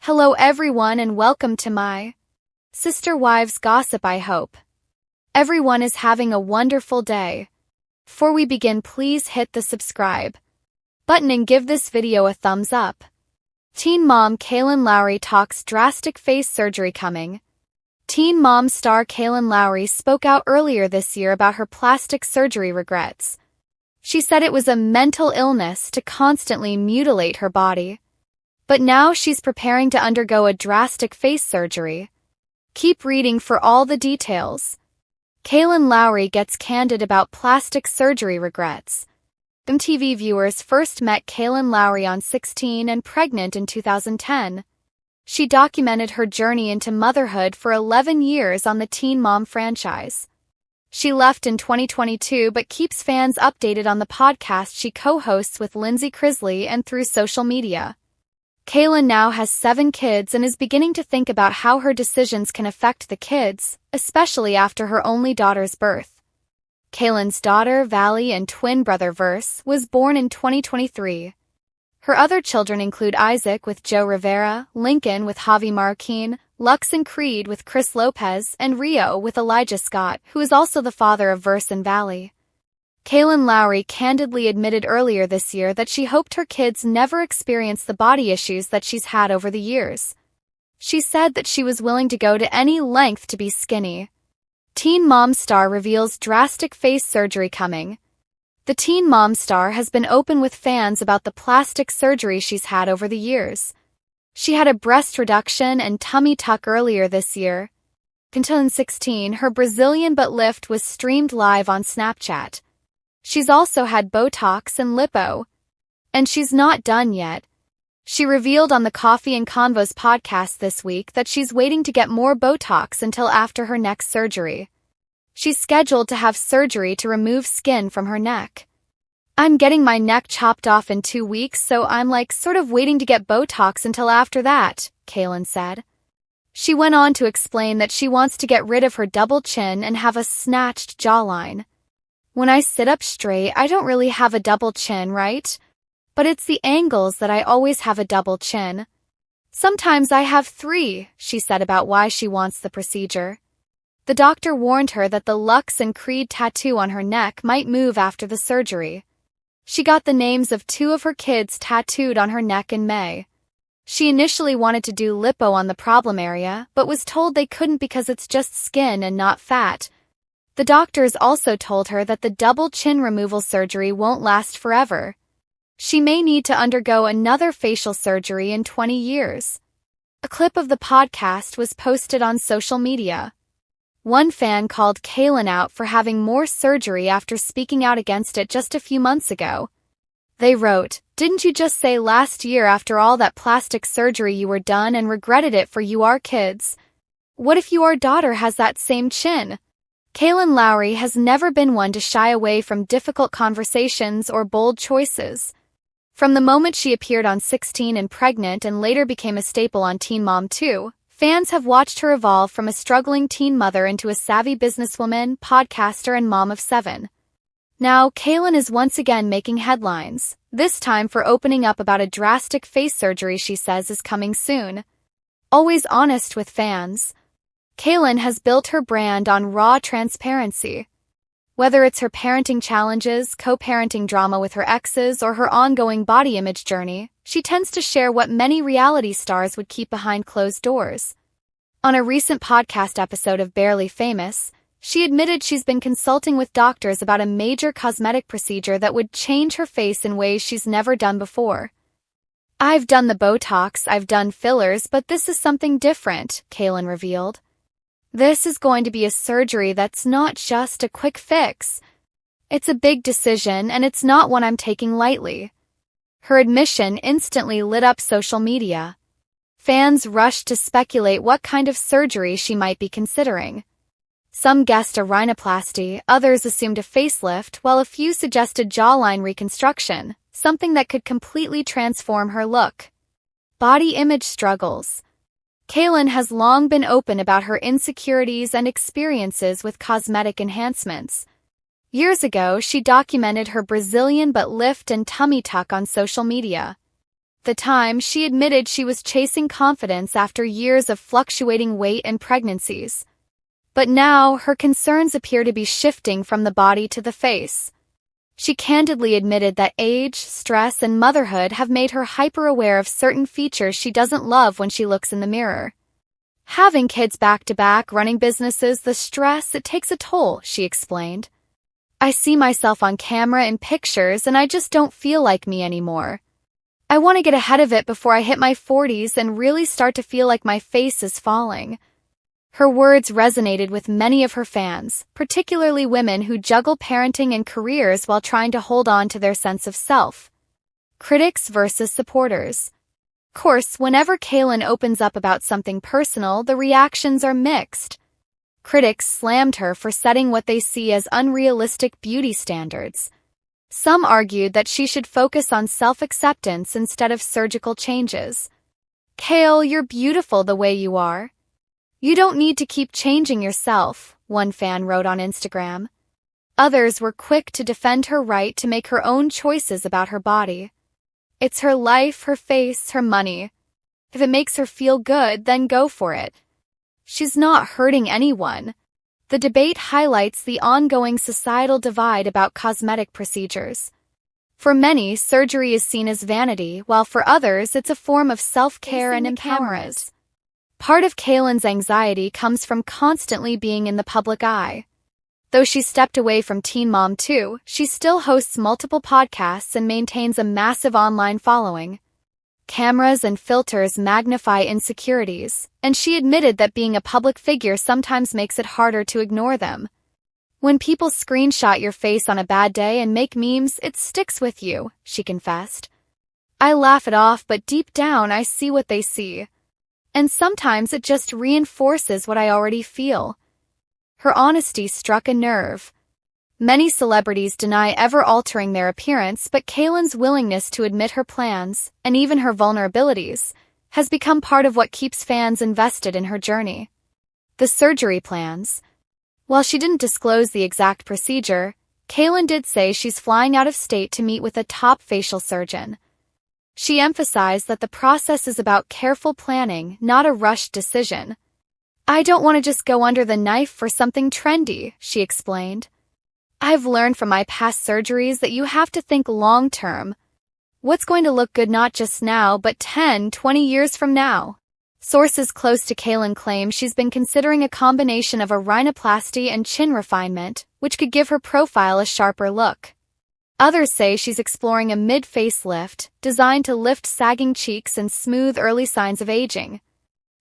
Hello everyone and welcome to my Sister Wives Gossip. I hope everyone is having a wonderful day. Before we begin, please hit the subscribe button and give this video a thumbs up. Teen mom Kailyn Lowry talks drastic face surgery coming. Teen mom star Kailyn Lowry spoke out earlier this year about her plastic surgery regrets. She said it was a mental illness to constantly mutilate her body. But now she's preparing to undergo a drastic face surgery. Keep reading for all the details. Kailyn Lowry gets candid about plastic surgery regrets. MTV viewers first met Kailyn Lowry on 16 and Pregnant in 2010. She documented her journey into motherhood for 11 years on the Teen Mom franchise. She left in 2022 but keeps fans updated on the podcast she co-hosts with Cristin and through social media. Kailyn now has 7 kids and is beginning to think about how her decisions can affect the kids, especially after her only daughter's birth. Kailyn's daughter, Valley, and twin brother, Verse, was born in 2023. Her other children include Isaac with Joe Rivera, Lincoln with Javi Marroquin, Lux and Creed with Chris Lopez, and Rio with Elijah Scott, who is also the father of Verse and Valley. Kailyn Lowry candidly admitted earlier this year that she hoped her kids never experience the body issues that she's had over the years. She said that she was willing to go to any length to be skinny. Teen Mom star reveals drastic face surgery coming. The Teen Mom star has been open with fans about the plastic surgery she's had over the years. She had a breast reduction and tummy tuck earlier this year. In 2016, her Brazilian butt lift was streamed live on Snapchat. She's also had Botox and lipo. And she's not done yet. She revealed on the Coffee and Convos podcast this week that she's waiting to get more Botox until after her next surgery. She's scheduled to have surgery to remove skin from her neck. I'm getting my neck chopped off in 2 weeks, so I'm sort of waiting to get Botox until after that, Kailyn said. She went on to explain that she wants to get rid of her double chin and have a snatched jawline. When I sit up straight, I don't really have a double chin, right? But it's the angles that I always have a double chin. Sometimes I have 3, she said about why she wants the procedure. The doctor warned her that the Lux and Creed tattoo on her neck might move after the surgery. She got the names of 2 of her kids tattooed on her neck in May. She initially wanted to do lipo on the problem area, but was told they couldn't because it's just skin and not fat. The doctors also told her that the double chin removal surgery won't last forever. She may need to undergo another facial surgery in 20 years. A clip of the podcast was posted on social media. One fan called Kailyn out for having more surgery after speaking out against it just a few months ago. They wrote, "Didn't you just say last year after all that plastic surgery you were done and regretted it for your kids? What if your daughter has that same chin?" Kailyn Lowry has never been one to shy away from difficult conversations or bold choices. From the moment she appeared on 16 and Pregnant and later became a staple on Teen Mom 2, fans have watched her evolve from a struggling teen mother into a savvy businesswoman, podcaster, and mom of 7. Now, Kailyn is once again making headlines, this time for opening up about a drastic face surgery she says is coming soon. Always honest with fans, Kailyn has built her brand on raw transparency. Whether it's her parenting challenges, co-parenting drama with her exes, or her ongoing body image journey, she tends to share what many reality stars would keep behind closed doors. On a recent podcast episode of Barely Famous, she admitted she's been consulting with doctors about a major cosmetic procedure that would change her face in ways she's never done before. "I've done the Botox, I've done fillers, but this is something different," Kailyn revealed. "This is going to be a surgery that's not just a quick fix. It's a big decision and it's not one I'm taking lightly." Her admission instantly lit up social media. Fans rushed to speculate what kind of surgery she might be considering. Some guessed a rhinoplasty, others assumed a facelift, while a few suggested jawline reconstruction, something that could completely transform her look. Body image struggles. Kailyn has long been open about her insecurities and experiences with cosmetic enhancements. Years ago, she documented her Brazilian butt lift and tummy tuck on social media. the time, she admitted she was chasing confidence after years of fluctuating weight and pregnancies. But now, her concerns appear to be shifting from the body to the face. She candidly admitted that age, stress, and motherhood have made her hyper-aware of certain features she doesn't love when she looks in the mirror. Having kids back-to-back, running businesses, the stress, it takes a toll, she explained. I see myself on camera in pictures and I just don't feel like me anymore. I want to get ahead of it before I hit my 40s and really start to feel like my face is falling. Her words resonated with many of her fans, particularly women who juggle parenting and careers while trying to hold on to their sense of self. Critics versus supporters. Of course, whenever Kailyn opens up about something personal, the reactions are mixed. Critics slammed her for setting what they see as unrealistic beauty standards. Some argued that she should focus on self-acceptance instead of surgical changes. "Kail, you're beautiful the way you are. You don't need to keep changing yourself," one fan wrote on Instagram. Others were quick to defend her right to make her own choices about her body. It's her life, her face, her money. If it makes her feel good, then go for it. She's not hurting anyone. The debate highlights the ongoing societal divide about cosmetic procedures. For many, surgery is seen as vanity, while for others it's a form of self-care and empowerment. Part of Kailyn's anxiety comes from constantly being in the public eye. Though she stepped away from Teen Mom 2, she still hosts multiple podcasts and maintains a massive online following. Cameras and filters magnify insecurities, and she admitted that being a public figure sometimes makes it harder to ignore them. When people screenshot your face on a bad day and make memes, it sticks with you, she confessed. I laugh it off, but deep down I see what they see. And sometimes it just reinforces what I already feel. Her honesty struck a nerve. Many celebrities deny ever altering their appearance, but Kailyn's willingness to admit her plans, and even her vulnerabilities, has become part of what keeps fans invested in her journey. The surgery plans. While she didn't disclose the exact procedure, Kailyn did say she's flying out of state to meet with a top facial surgeon. She emphasized that the process is about careful planning, not a rushed decision. I don't want to just go under the knife for something trendy, she explained. I've learned from my past surgeries that you have to think long-term. What's going to look good not just now, but 10, 20 years from now? Sources close to Kailyn claim she's been considering a combination of a rhinoplasty and chin refinement, which could give her profile a sharper look. Others say she's exploring a mid-facelift, designed to lift sagging cheeks and smooth early signs of aging.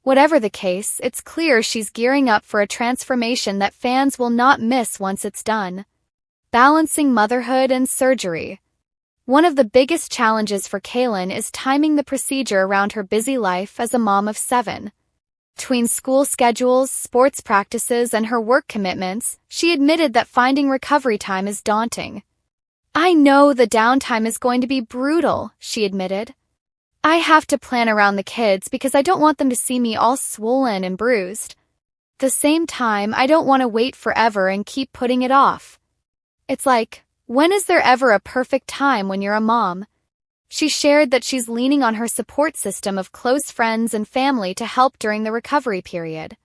Whatever the case, it's clear she's gearing up for a transformation that fans will not miss once it's done. Balancing motherhood and surgery. One of the biggest challenges for Kailyn is timing the procedure around her busy life as a mom of 7. Between school schedules, sports practices, and her work commitments, she admitted that finding recovery time is daunting. I know the downtime is going to be brutal, she admitted. I have to plan around the kids because I don't want them to see me all swollen and bruised. At the same time, I don't want to wait forever and keep putting it off. It's like, when is there ever a perfect time when you're a mom? She shared that she's leaning on her support system of close friends and family to help during the recovery period.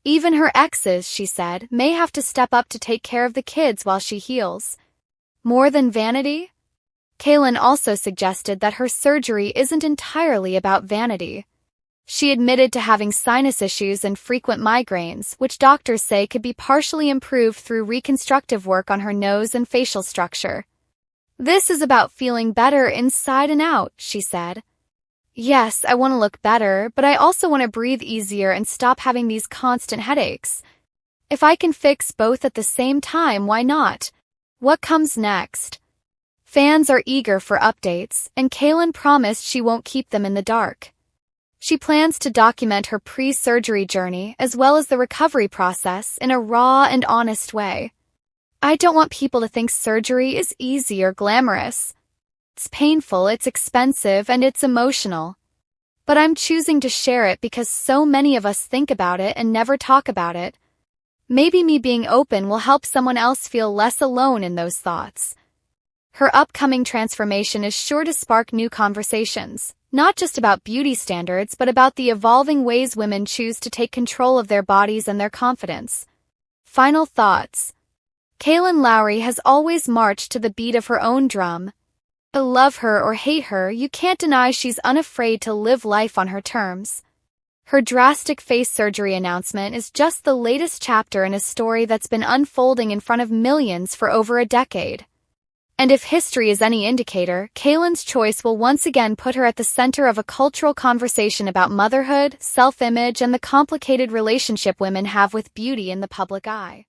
Even her exes, she said, may have to step up to take care of the kids while she heals. More than vanity? Kailyn also suggested that her surgery isn't entirely about vanity. She admitted to having sinus issues and frequent migraines, which doctors say could be partially improved through reconstructive work on her nose and facial structure. This is about feeling better inside and out, she said. Yes, I want to look better, but I also want to breathe easier and stop having these constant headaches. If I can fix both at the same time, why not? What comes next? Fans are eager for updates, and Kailyn promised she won't keep them in the dark. She plans to document her pre-surgery journey as well as the recovery process in a raw and honest way. I don't want people to think surgery is easy or glamorous. It's painful, it's expensive, and it's emotional. But I'm choosing to share it because so many of us think about it and never talk about it. Maybe me being open will help someone else feel less alone in those thoughts. Her upcoming transformation is sure to spark new conversations, Not just about beauty standards, but about the evolving ways women choose to take control of their bodies and their confidence. Final thoughts. Kailyn Lowry has always marched to the beat of her own drum. Love her or hate her, you can't deny she's unafraid to live life on her terms. Her drastic face surgery announcement is just the latest chapter in a story that's been unfolding in front of millions for over a decade. And if history is any indicator, Kailyn's choice will once again put her at the center of a cultural conversation about motherhood, self-image, and the complicated relationship women have with beauty in the public eye.